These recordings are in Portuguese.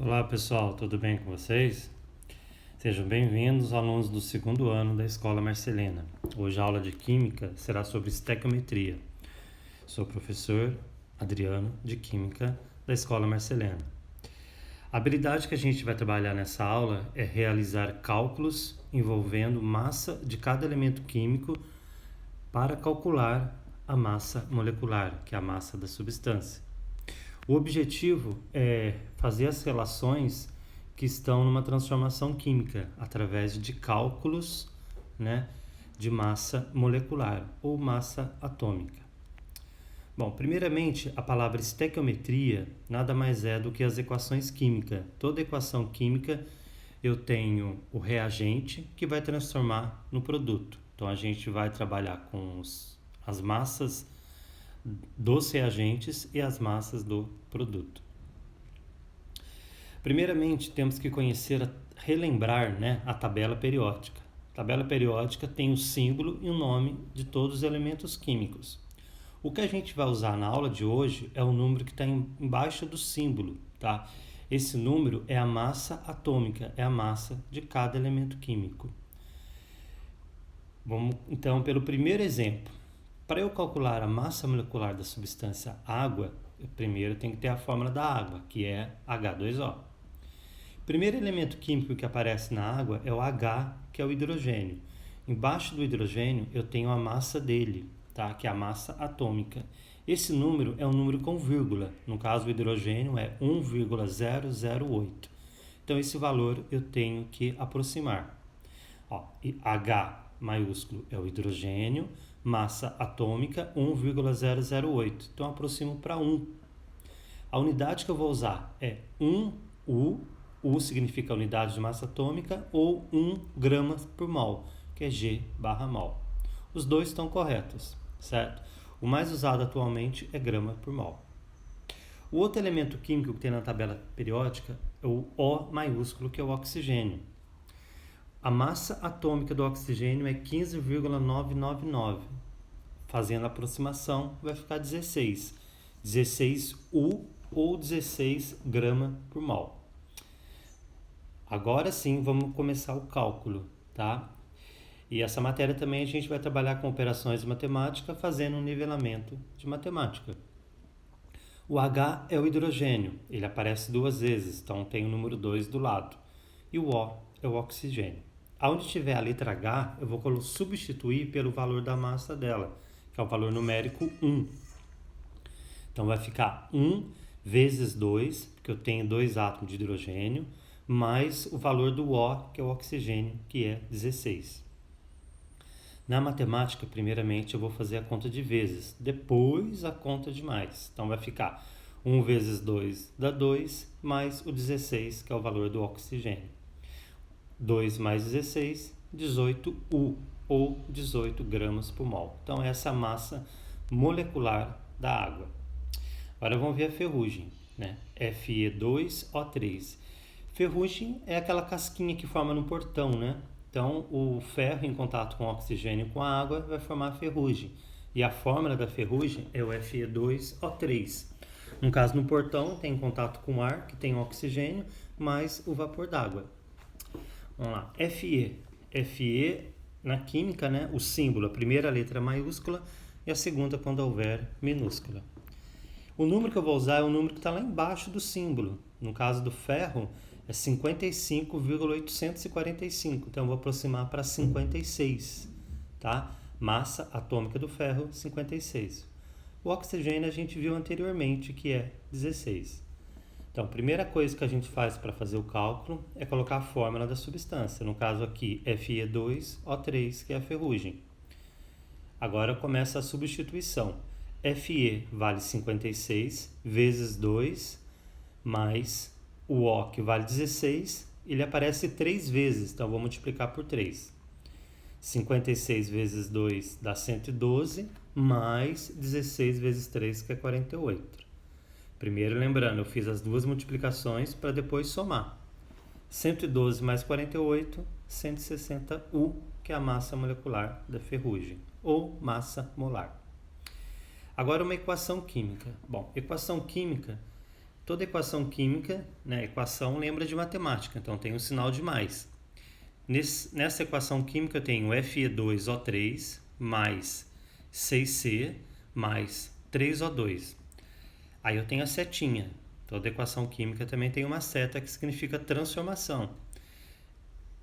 Olá pessoal, tudo bem com vocês? Sejam bem-vindos, alunos do segundo ano da Escola Marcelina. Hoje a aula de Química será sobre estequiometria. Sou o professor Adriano de Química da Escola Marcelina. A habilidade que a gente vai trabalhar nessa aula é realizar cálculos envolvendo massa de cada elemento químico para calcular a massa molecular, que é a massa da substância. O objetivo é fazer as relações que estão numa transformação química através de cálculos, de massa molecular ou massa atômica. Bom, primeiramente, a palavra estequiometria nada mais é do que as equações químicas. Toda equação química eu tenho o reagente que vai transformar no produto. Então a gente vai trabalhar com as massas dos reagentes e as massas do produto. Primeiramente, temos que relembrar a tabela periódica. A tabela periódica tem o símbolo e o nome de todos os elementos químicos. O que a gente vai usar na aula de hoje é o número que está embaixo do símbolo, tá? Esse número é a massa atômica, é a massa de cada elemento químico. Vamos então pelo primeiro exemplo. Para eu calcular a massa molecular da substância água, eu primeiro tenho que ter a fórmula da água, que é H2O. O primeiro elemento químico que aparece na água é o H, que é o hidrogênio. Embaixo do hidrogênio eu tenho a massa dele, tá? Que é a massa atômica. Esse número é um número com vírgula. No caso, o hidrogênio é 1,008. Então, esse valor eu tenho que aproximar. H maiúsculo é o hidrogênio, massa atômica 1,008. Então, aproximo para 1. A unidade que eu vou usar é 1U. U significa unidade de massa atômica, ou 1 gramas por mol, que é G/mol. Os dois estão corretos, certo? O mais usado atualmente é grama por mol. O outro elemento químico que tem na tabela periódica é o O maiúsculo, que é o oxigênio. A massa atômica do oxigênio é 15,999. Fazendo a aproximação, vai ficar 16. 16U ou 16 grama por mol. Agora sim, vamos começar o cálculo, tá? E essa matéria também a gente vai trabalhar com operações de matemática, fazendo um nivelamento de matemática. O H é o hidrogênio, ele aparece duas vezes, então tem o número 2 do lado. E o O é o oxigênio. Onde tiver a letra H, eu vou substituir pelo valor da massa dela, que é o valor numérico 1. Então vai ficar 1 vezes 2, porque eu tenho 2 átomos de hidrogênio, mais o valor do O, que é o oxigênio, que é 16. Na matemática, primeiramente, eu vou fazer a conta de vezes, depois a conta de mais. Então vai ficar 1 vezes 2 dá 2, mais o 16, que é o valor do oxigênio. 2 mais 16, 18U, ou 18 gramas por mol. Então essa é a massa molecular da água. Agora vamos ver a ferrugem, Fe2O3. Ferrugem é aquela casquinha que forma no portão, Então, o ferro em contato com o oxigênio com a água vai formar a ferrugem. E a fórmula da ferrugem é o Fe2O3. No caso, no portão, tem contato com o ar, que tem oxigênio, mais o vapor d'água. Vamos lá. Fe. Fe, na química, o símbolo, a primeira letra maiúscula e a segunda quando houver minúscula. O número que eu vou usar é o número que está lá embaixo do símbolo. No caso do ferro, é 55,845. Então, eu vou aproximar para 56, tá? Massa atômica do ferro, 56. O oxigênio a gente viu anteriormente, que é 16. Então, a primeira coisa que a gente faz para fazer o cálculo é colocar a fórmula da substância. No caso aqui, Fe2O3, que é a ferrugem. Agora começa a substituição. Fe vale 56 vezes 2 mais o O, que vale 16, ele aparece 3 vezes, então vou multiplicar por 3. 56 vezes 2 dá 112, mais 16 vezes 3, que é 48. Primeiro, lembrando, eu fiz as duas multiplicações para depois somar. 112 mais 48, 160U, que é a massa molecular da ferrugem, ou massa molar. Agora uma equação química. Bom, equação química toda equação química, né, equação lembra de matemática, então tem um sinal de mais. Nessa equação química eu tenho Fe2O3 mais 6C mais 3O2. Aí eu tenho a setinha. Toda equação química também tem uma seta que significa transformação,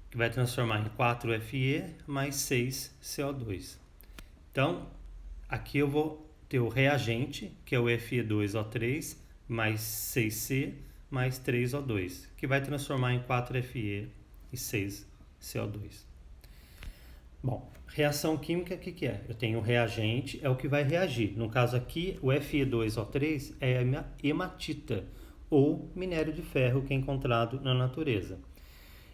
que vai transformar em 4Fe mais 6CO2. Então, aqui eu vou ter o reagente, que é o Fe2O3 mais 6C mais 3O2, que vai transformar em 4Fe e 6CO2. Bom, reação química, o que é? Eu tenho o reagente, é o que vai reagir. No caso aqui, o Fe2O3 é a hematita, ou minério de ferro que é encontrado na natureza.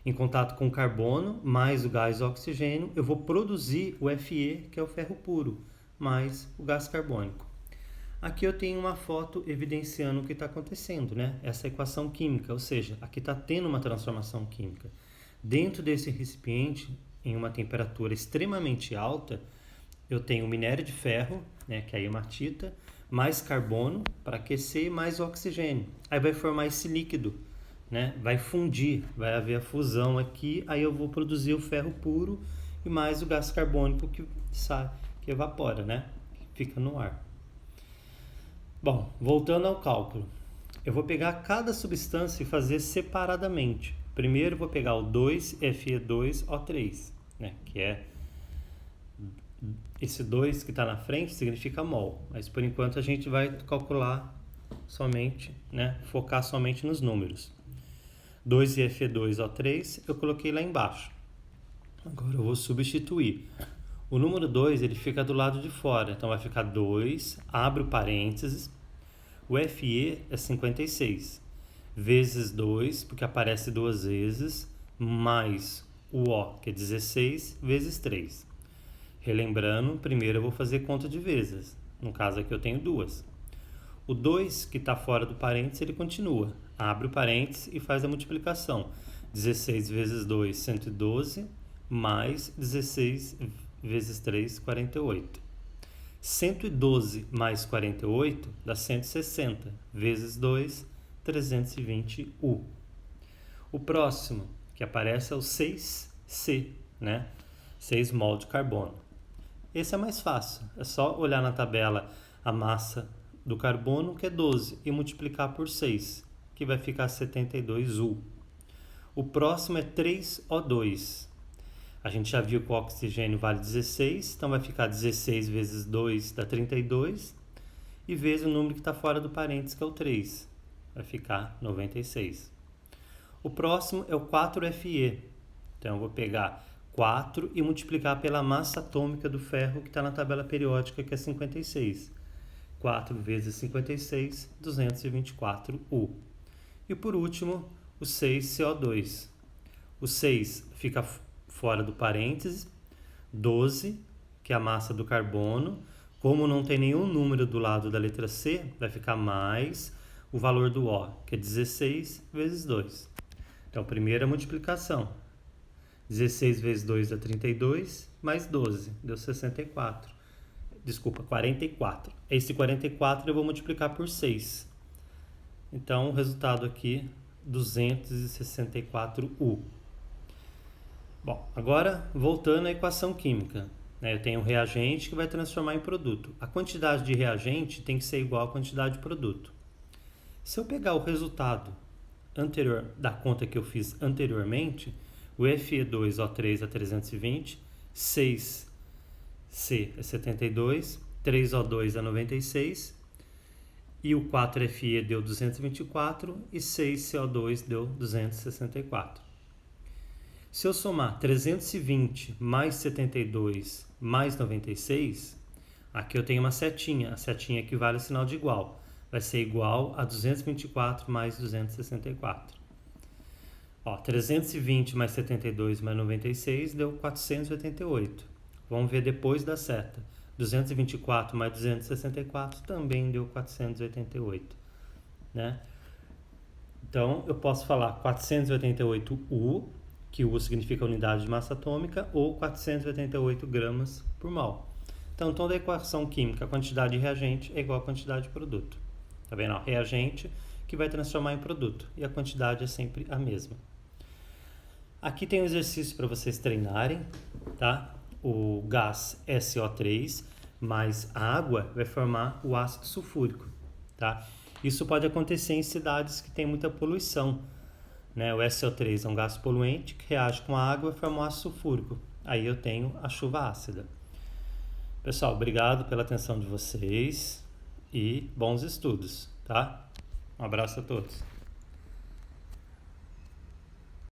Em contato com o carbono, mais o gás oxigênio, eu vou produzir o Fe, que é o ferro puro, mais o gás carbônico. Aqui eu tenho uma foto evidenciando o que está acontecendo, né? Essa equação química, ou seja, aqui está tendo uma transformação química. Dentro desse recipiente, em uma temperatura extremamente alta, eu tenho minério de ferro, né, que é a hematita, mais carbono para aquecer e mais oxigênio. Aí vai formar esse líquido, né? Vai fundir, vai haver a fusão aqui, aí eu vou produzir o ferro puro e mais o gás carbônico que sai, que evapora, né? Que fica no ar. Bom, voltando ao cálculo, eu vou pegar cada substância e fazer separadamente. Primeiro vou pegar o 2Fe2O3, né? Que é esse 2 que está na frente significa mol, mas por enquanto a gente vai calcular somente, né? Focar somente nos números. 2Fe2O3 eu coloquei lá embaixo. Agora eu vou substituir. O número 2 ele fica do lado de fora, então vai ficar 2, abre o parênteses, o Fe é 56, vezes 2, porque aparece duas vezes, mais o O, que é 16, vezes 3. Relembrando, primeiro eu vou fazer conta de vezes, no caso aqui eu tenho duas. O 2 que está fora do parênteses, ele continua, abre o parênteses e faz a multiplicação. 16 vezes 2, 112, mais 16 vezes 3, 48. 112 mais 48 dá 160, vezes 2, 320U. O próximo que aparece é o 6C, né? 6 mol de carbono. Esse é mais fácil, é só olhar na tabela a massa do carbono, que é 12, e multiplicar por 6, que vai ficar 72U. O próximo é 3O2. A gente já viu que o oxigênio vale 16, então vai ficar 16 vezes 2 dá 32, e vezes o número que está fora do parênteses, que é o 3, vai ficar 96. O próximo é o 4Fe, então eu vou pegar 4 e multiplicar pela massa atômica do ferro que está na tabela periódica, que é 56. 4 vezes 56, 224U. E por último, o 6CO2. O 6 fica fora do parênteses, 12, que é a massa do carbono. Como não tem nenhum número do lado da letra C, vai ficar mais o valor do O, que é 16 vezes 2. Então, primeira multiplicação. 16 vezes 2 dá 32, mais 12, deu 64. Desculpa, 44. Esse 44 eu vou multiplicar por 6. Então, o resultado aqui, 264U. Bom, agora voltando à equação química. Eu tenho um reagente que vai transformar em produto. A quantidade de reagente tem que ser igual à quantidade de produto. Se eu pegar o resultado anterior da conta que eu fiz anteriormente, o Fe2O3 é 320, 6C é 72, 3O2 é 96, e o 4Fe deu 224 e 6CO2 deu 264. Se eu somar 320 mais 72 mais 96, aqui eu tenho uma setinha, a setinha equivale ao sinal de igual, vai ser igual a 224 mais 264. 320 mais 72 mais 96 deu 488. Vamos ver depois da seta. 224 mais 264 também deu 488. Né? Então, eu posso falar 488U, que U significa unidade de massa atômica, ou 488 gramas por mol. Então, toda a equação química, a quantidade de reagente é igual à quantidade de produto. Tá vendo? Reagente, que vai transformar em produto. E a quantidade é sempre a mesma. Aqui tem um exercício para vocês treinarem, tá? O gás SO3 mais água vai formar o ácido sulfúrico, tá? Isso pode acontecer em cidades que tem muita poluição, né? O SO3 é um gás poluente que reage com a água e forma um ácido sulfúrico. Aí eu tenho a chuva ácida. Pessoal, obrigado pela atenção de vocês e bons estudos, tá? Um abraço a todos.